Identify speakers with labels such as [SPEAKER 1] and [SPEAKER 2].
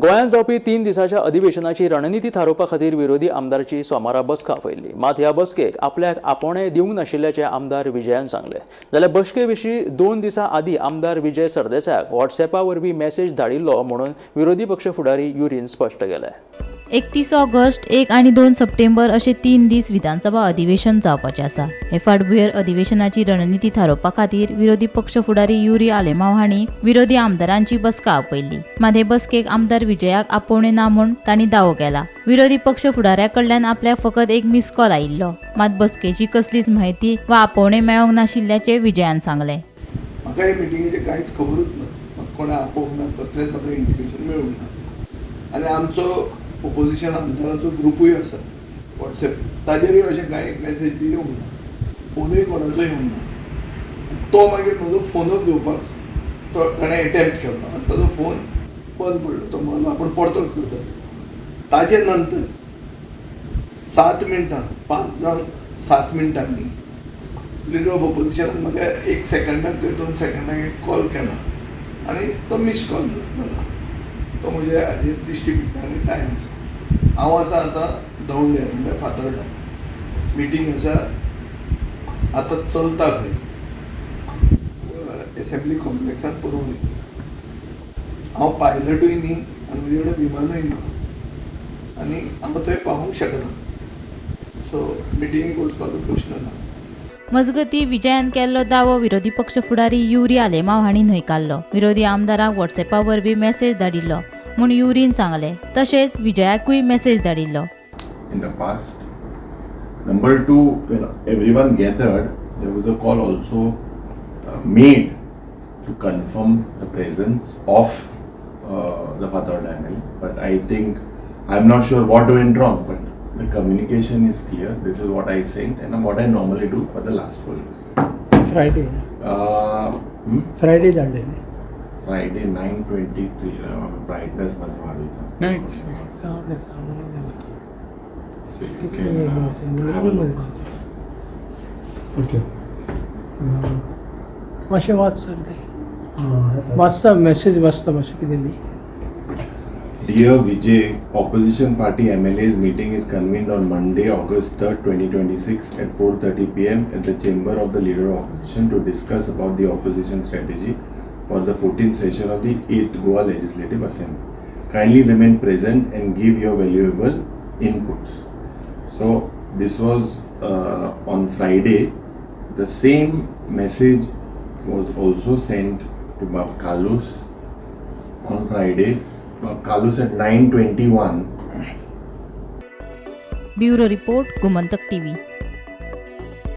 [SPEAKER 1] गोंयांत जावपी 3 दिसांच्या अधिवेशनाची रणनिती थारोवपा खातीर विरोधी आमदारांची सोमारा बसका आपयल्ली. मात ह्या बसकेक आपल्याक आपोवणे दिवंक नाशिल्ल्याचें आमदार विजयान सांगलें. जाल्यार बसके विशीं 2 दिसां आदीं आमदार विजय सरदेसायाक व्हॉट्सॅपा वरवीं मेसेज धाडिल्लो म्हणून विरोधी पक्ष फुडारी युरीन स्पश्ट केलें.
[SPEAKER 2] 31 ऑगस्ट, 1 आनी 2 सप्टेंबर अशे 3 दीस विधानसभा अधिवेशन जावपाचें आसा. हे फाटभुंयेर अधिवेशनाची रणनिती थारोवपा खातीर विरोधी पक्ष फुडारी युरी आलेमांव हांणी विरोधी आमदारांची बसका आपयल्ली. मात हे बसकेक आमदार विजयाक आपोवणे ना म्हूण तांणी दावो केला. विरोधी पक्ष फुडाऱ्या कडल्यान आपल्याक फकत एक मिस कॉल आयिल्लो. मात बसकेची कसलीच म्हायती वा आपोवणे मेळोंक नाशिल्ल्याचें विजयान सांगलें.
[SPEAKER 3] म्हाका हे मिटिंगेचें कांयच खबरूच ना. म्हाका कोणा आपोवंक ना, कसलेंच म्हाका इंटिमेशन मेळूंक ना. आनी आमचो ओपोजिशन आमदारांचो ग्रुपूय आसा वॉट्सॅप, ताजेरूय अशें कांय मॅसेज बी येवंक ना, फोनूय कोणाचो येवंक ना. तो मागीर म्हजो फोनूच घेवपाक ताणें एटेम्प्ट केलो आनी ताजो फोन बंद पडलो. तो म्हणलो आपूण परतो करता. ताजे नंतर 7 मिनटां, 5 जावन 7 मिनटांनी लिडर ऑफ ओपोजिशनान म्हाका 1 सेकंडाक 2 सेकंडाक एक कॉल केला आनी तो मिस कॉल जाला. तो म्हणजे हाजेर दिश्टी पडटा आनी टायम आसा. हांव आसा आतां दवंडे म्हणल्यार फातर्डा. मिटींग आसा आतां चलता खंय एसेंब्ली कॉम्प्लेक्सान पुरवणी. हांव पायलटूय न्ही आनी म्हजे कडेन विमानूय ना आनी हांव थंय पावूंक शकना. सो मिटिंगेक वचपाचो प्रश्न ना.
[SPEAKER 2] मजगतीं विजयान केल्लो दावो विरोधी पक्ष फुडारी युरी आलेमांव हांणी न्हयकारलो. विरोधी आमदारांक व्हॉट्सॅपा वरवीं मेसेज धाडिल्लो म्हूण युरीन सांगलें. तशेंच विजयाकूय मेसेज धाडिल्लो.
[SPEAKER 4] In the past. Number 2, when everyone gathered, there was a call also made to confirm the presence of the Father MLA. But I think, I'm not sure what went wrong, but the communication is clear. This is what I sent and what I normally do for the last 4 years.
[SPEAKER 5] Friday. Friday धाडलेली.
[SPEAKER 4] Friday 9:23. Brightness must be
[SPEAKER 5] Nice.
[SPEAKER 4] So you can have a look.
[SPEAKER 5] Okay. मातशें वाच sir ते. वाचता message वाचता मातशें कितें न्ही.
[SPEAKER 4] Dear Vijay, Opposition Party MLAs meeting is convened on Monday, August 3rd, 2026 at 4:30 p.m. at the chamber of the Leader of Opposition to discuss about the opposition strategy for the 14th session of the 8th Goa Legislative Assembly. Kindly remain present and give your valuable inputs. So this was on Friday. The same message was also sent to Bab Kalus on Friday. Kalus at 9:21.
[SPEAKER 2] Bureau report Gomantak TV.